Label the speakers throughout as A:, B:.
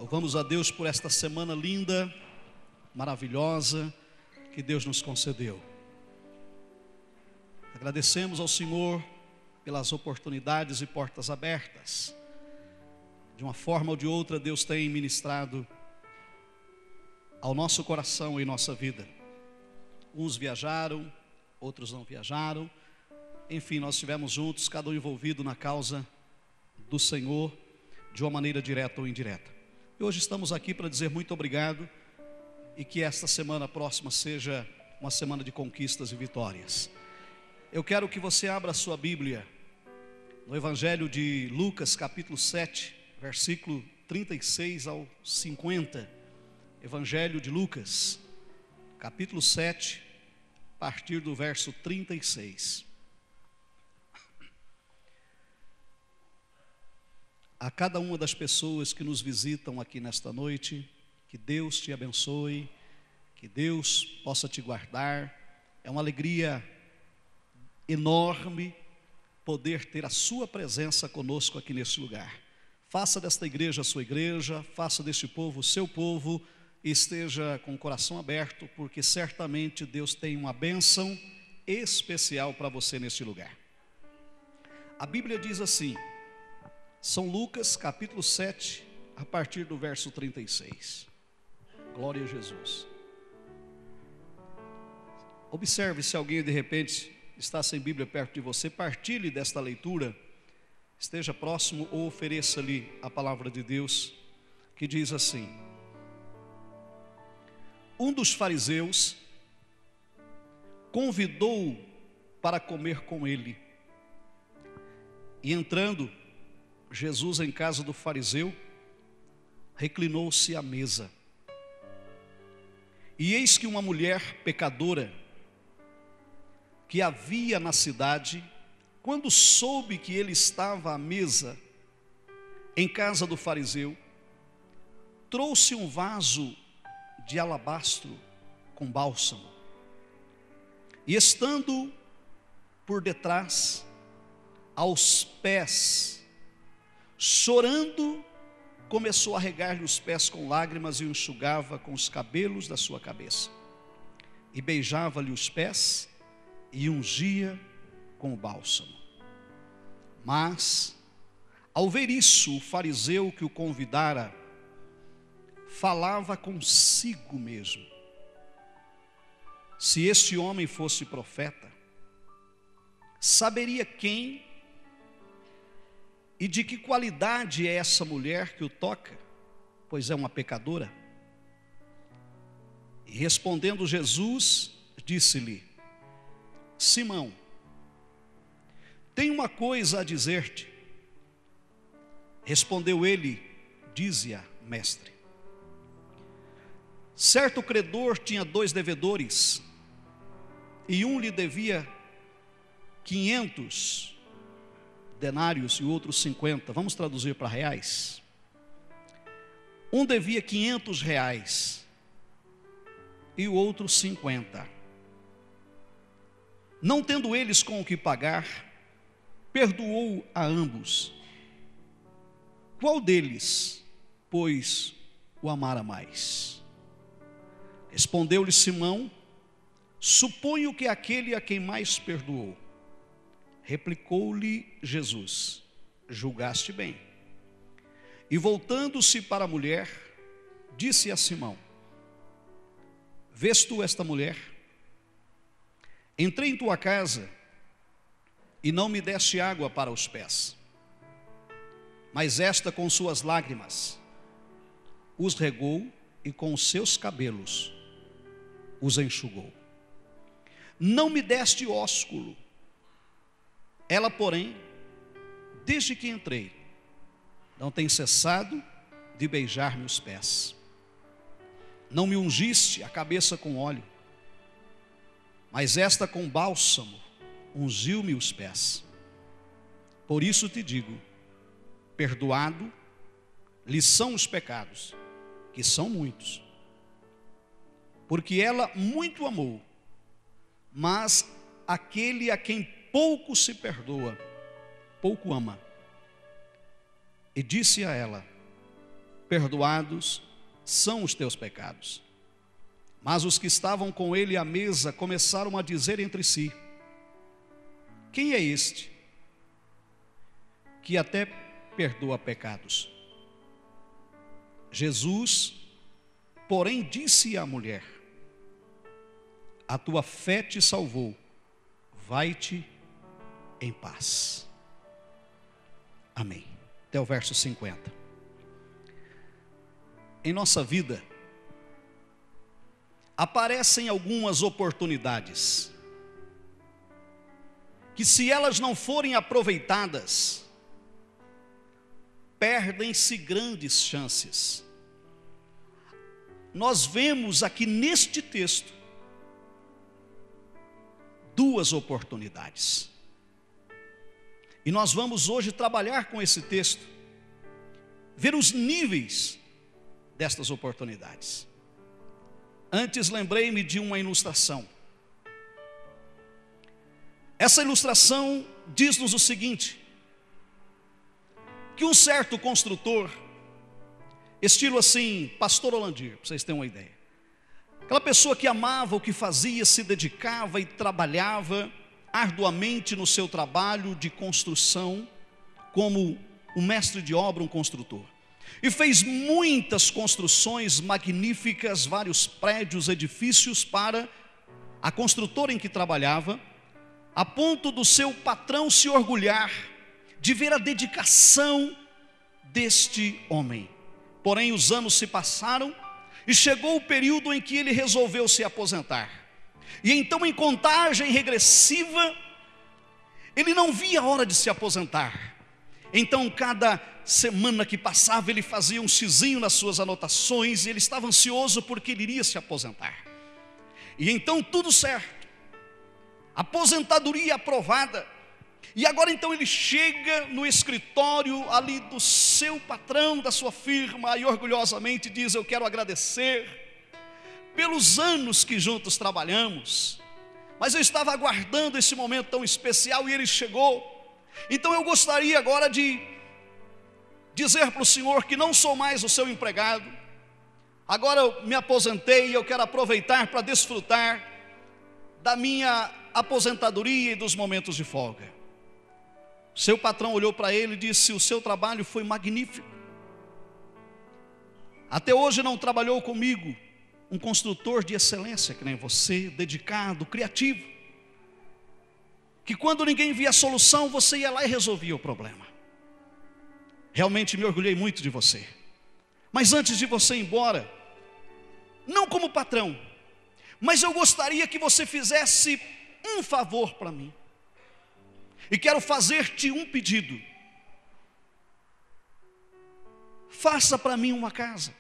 A: Louvamos a Deus por esta semana linda, maravilhosa, que Deus nos concedeu. Agradecemos ao Senhor pelas oportunidades e portas abertas. De uma forma ou de outra, Deus tem ministrado ao nosso coração e nossa vida. Uns viajaram, outros não viajaram. Enfim, nós estivemos juntos, cada um envolvido na causa do Senhor, de uma maneira direta ou indireta. E hoje estamos aqui para dizer muito obrigado e que esta semana próxima seja uma semana de conquistas e vitórias. Eu quero que você abra a sua Bíblia no Evangelho de Lucas, capítulo 7, versículo 36 ao 50. Evangelho de Lucas, capítulo 7, a partir do verso 36. A cada uma das pessoas que nos visitam aqui nesta noite, que Deus te abençoe, que Deus possa te guardar. É uma alegria enorme poder ter a sua presença conosco aqui neste lugar. Faça desta igreja a sua igreja, faça deste povo o seu povo, e esteja com o coração aberto, porque certamente Deus tem uma bênção especial para você neste lugar. A Bíblia diz assim, São Lucas, capítulo 7, a partir do verso 36. Glória a Jesus. Observe se alguém de repente está sem Bíblia perto de você, partilhe desta leitura, esteja próximo ou ofereça-lhe a palavra de Deus, que diz assim: um dos fariseus convidou-o para comer com ele, e entrando Jesus em casa do fariseu, reclinou-se à mesa. E eis que uma mulher pecadora, que havia na cidade, quando soube que ele estava à mesa em casa do fariseu, trouxe um vaso de alabastro com bálsamo, e estando por detrás, aos pés, chorando, começou a regar-lhe os pés com lágrimas e o enxugava com os cabelos da sua cabeça, e beijava-lhe os pés e ungia com o bálsamo. Mas, ao ver isso, o fariseu que o convidara falava consigo mesmo: se este homem fosse profeta, saberia quem e de que qualidade é essa mulher que o toca, pois é uma pecadora. E respondendo Jesus, disse-lhe: Simão, tenho uma coisa a dizer-te. Respondeu ele: dize-a, mestre. Certo credor tinha 2 devedores, e um lhe devia 500 denários e o outro 50. Vamos traduzir para reais. Um devia 500 reais e o outro 50. Não tendo eles com o que pagar, perdoou a ambos. Qual deles, pois, o amara mais? Respondeu-lhe Simão: suponho que aquele a quem mais perdoou. Replicou-lhe Jesus: julgaste bem. E voltando-se para a mulher, disse a Simão: vês tu esta mulher? Entrei em tua casa e não me deste água para os pés, mas esta com suas lágrimas os regou e com os seus cabelos os enxugou. Não me deste ósculo. Ela, porém, desde que entrei, não tem cessado de beijar-me os pés. Não me ungiste a cabeça com óleo, mas esta com bálsamo ungiu-me os pés. Por isso te digo, perdoado lhe são os pecados, que são muitos, porque ela muito amou. Mas aquele a quem pouco se perdoa, pouco ama. E disse a ela: perdoados são os teus pecados. Mas os que estavam com ele à mesa começaram a dizer entre si: quem é este que até perdoa pecados? Jesus, porém, disse à mulher: a tua fé te salvou, vai-te em paz. Amém. Até o verso 50. Em nossa vida, aparecem algumas oportunidades que, se elas não forem aproveitadas, perdem-se grandes chances. Nós vemos aqui neste texto duas oportunidades. E nós vamos hoje trabalhar com esse texto, ver os níveis destas oportunidades. Antes, lembrei-me de uma ilustração. Essa ilustração diz-nos o seguinte: que um certo construtor, estilo assim, Pastor Holandir, para vocês terem uma ideia, aquela pessoa que amava o que fazia, se dedicava e trabalhava arduamente no seu trabalho de construção, como um mestre de obra, um construtor, e fez muitas construções magníficas, vários prédios, edifícios para a construtora em que trabalhava, a ponto do seu patrão se orgulhar de ver a dedicação deste homem. Porém, os anos se passaram e chegou o período em que ele resolveu se aposentar. E então, em contagem regressiva, ele não via a hora de se aposentar. Então, cada semana que passava, ele fazia um xizinho nas suas anotações, e ele estava ansioso porque ele iria se aposentar. E então, tudo certo, aposentadoria aprovada. E agora então ele chega no escritório ali do seu patrão, da sua firma, e orgulhosamente diz: eu quero agradecer pelos anos que juntos trabalhamos, mas eu estava aguardando esse momento tão especial e ele chegou. Então eu gostaria agora de dizer para o senhor que não sou mais o seu empregado. Agora eu me aposentei e eu quero aproveitar para desfrutar da minha aposentadoria e dos momentos de folga. Seu patrão olhou para ele e disse: o seu trabalho foi magnífico. Até hoje não trabalhou comigo um construtor de excelência que nem você, dedicado, criativo, que quando ninguém via a solução, você ia lá e resolvia o problema. Realmente me orgulhei muito de você. Mas antes de você ir embora, não como patrão, mas eu gostaria que você fizesse um favor para mim. E quero fazer-te um pedido. Faça para mim uma casa.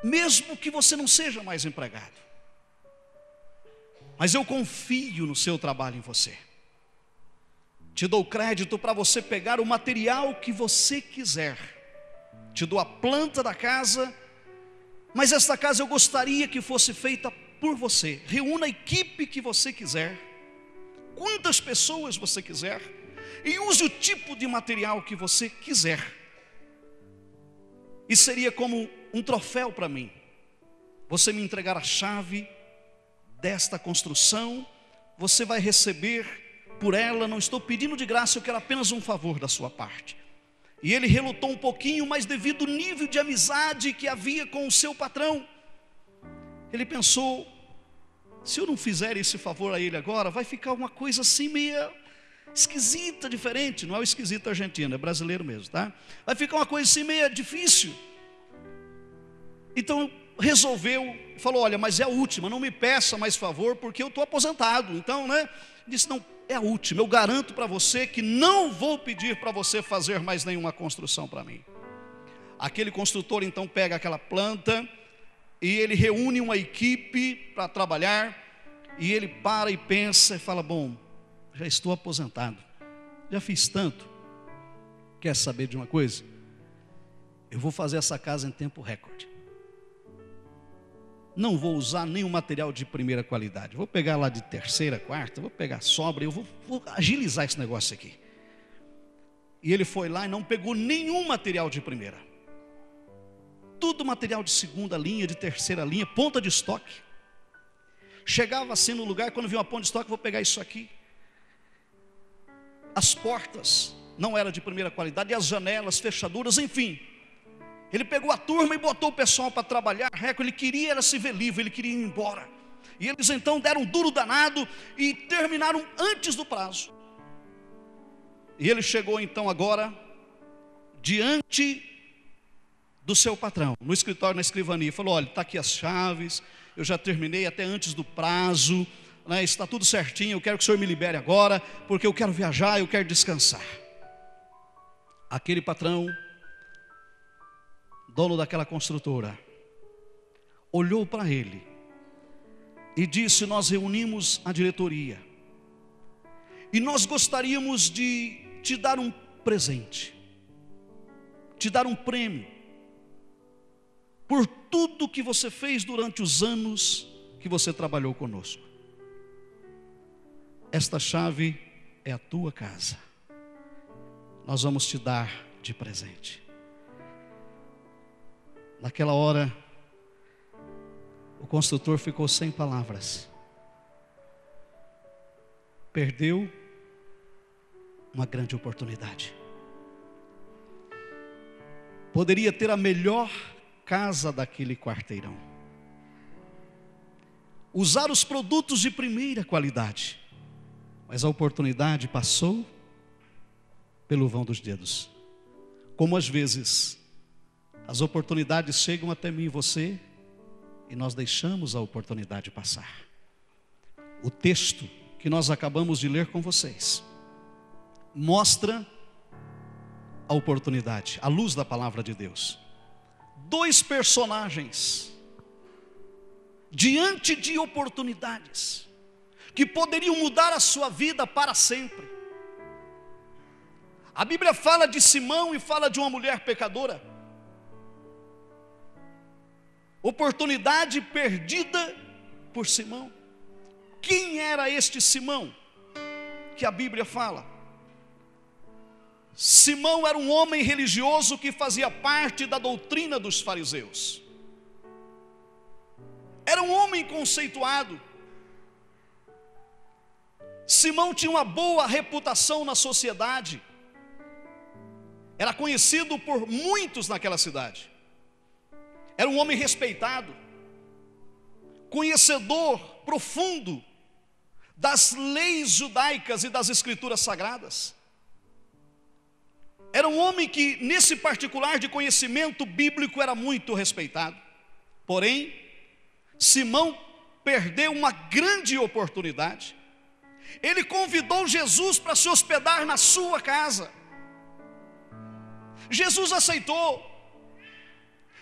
A: Mesmo que você não seja mais empregado, mas eu confio no seu trabalho em você. Te dou crédito para você pegar o material que você quiser. Te dou a planta da casa, mas esta casa eu gostaria que fosse feita por você. Reúna a equipe que você quiser, quantas pessoas você quiser, e use o tipo de material que você quiser. E seria como um troféu para mim, você me entregar a chave desta construção. Você vai receber por ela, não estou pedindo de graça, eu quero apenas um favor da sua parte. E ele relutou um pouquinho, mas devido ao nível de amizade que havia com o seu patrão, ele pensou: se eu não fizer esse favor a ele agora, vai ficar uma coisa assim meio esquisita, diferente. Não é o esquisito argentino, é brasileiro mesmo, tá? Vai ficar uma coisa assim meio difícil. Então resolveu, falou: olha, mas é a última, não me peça mais favor, porque eu estou aposentado. Então, né, disse: não, é a última, eu garanto para você que não vou pedir para você fazer mais nenhuma construção para mim. Aquele construtor então pega aquela planta e ele reúne uma equipe para trabalhar, e ele para e pensa e fala: bom, já estou aposentado, já fiz tanto, quer saber de uma coisa? Eu vou fazer essa casa em tempo recorde. Não vou usar nenhum material de primeira qualidade, vou pegar lá de terceira, quarta, vou pegar sobra, eu vou agilizar esse negócio aqui. E ele foi lá e não pegou nenhum material de primeira. Tudo material de segunda linha, de terceira linha, ponta de estoque. Chegava assim no lugar, quando viu uma ponta de estoque, vou pegar isso aqui. As portas não eram de primeira qualidade, e as janelas, fechaduras, enfim. Ele pegou a turma e botou o pessoal para trabalhar. Ele queria era se ver livre, ele queria ir embora. E eles então deram um duro danado e terminaram antes do prazo. E ele chegou então agora diante do seu patrão, no escritório, na escrivania, falou: olha, está aqui as chaves, eu já terminei até antes do prazo, né, está tudo certinho, eu quero que o senhor me libere agora, porque eu quero viajar, eu quero descansar. Aquele patrão, dono daquela construtora, olhou para ele e disse: nós reunimos a diretoria e nós gostaríamos de te dar um presente, te dar um prêmio, por tudo que você fez durante os anos que você trabalhou conosco. Esta chave é a tua casa, nós vamos te dar de presente. Naquela hora, o construtor ficou sem palavras. Perdeu uma grande oportunidade. Poderia ter a melhor casa daquele quarteirão, usar os produtos de primeira qualidade, mas a oportunidade passou pelo vão dos dedos. Como às vezes as oportunidades chegam até mim e você, e nós deixamos a oportunidade passar. O texto que nós acabamos de ler com vocês mostra a oportunidade, à luz da palavra de Deus. Dois personagens diante de oportunidades que poderiam mudar a sua vida para sempre. A Bíblia fala de Simão e fala de uma mulher pecadora. Oportunidade perdida por Simão. Quem era este Simão que a Bíblia fala? Simão era um homem religioso que fazia parte da doutrina dos fariseus. Era um homem conceituado. Simão tinha uma boa reputação na sociedade. Era conhecido por muitos naquela cidade. Era um homem respeitado, conhecedor profundo das leis judaicas e das escrituras sagradas. Era um homem que, nesse particular de conhecimento bíblico, era muito respeitado. Porém, Simão perdeu uma grande oportunidade. Ele convidou Jesus para se hospedar na sua casa. Jesus aceitou.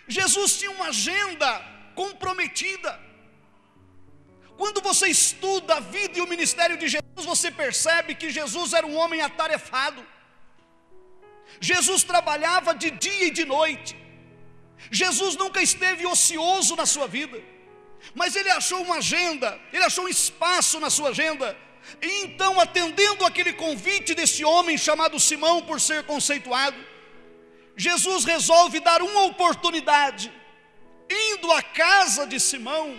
A: Jesus tinha uma agenda comprometida. Quando você estuda a vida e o ministério de Jesus, você percebe que Jesus era um homem atarefado. Jesus trabalhava de dia e de noite. Jesus nunca esteve ocioso na sua vida, mas ele achou uma agenda, ele achou um espaço na sua agenda. E então, atendendo aquele convite desse homem chamado Simão, por ser conceituado, Jesus resolve dar uma oportunidade, indo à casa de Simão,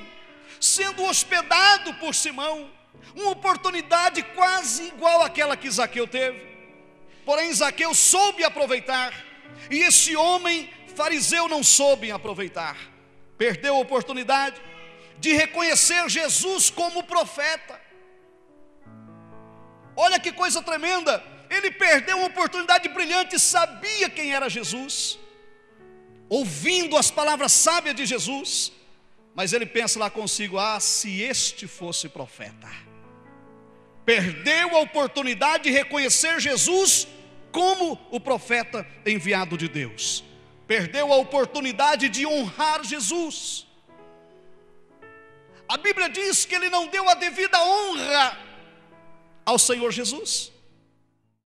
A: sendo hospedado por Simão, uma oportunidade quase igual àquela que Zaqueu teve. Porém, Zaqueu soube aproveitar, e esse homem fariseu não soube aproveitar. Perdeu a oportunidade de reconhecer Jesus como profeta. Olha que coisa tremenda. Ele perdeu uma oportunidade brilhante. Sabia quem era Jesus, ouvindo as palavras sábias de Jesus, mas ele pensa lá consigo: ah, se este fosse profeta. Perdeu a oportunidade de reconhecer Jesus como o profeta enviado de Deus. Perdeu a oportunidade de honrar Jesus. A Bíblia diz que ele não deu a devida honra ao Senhor Jesus.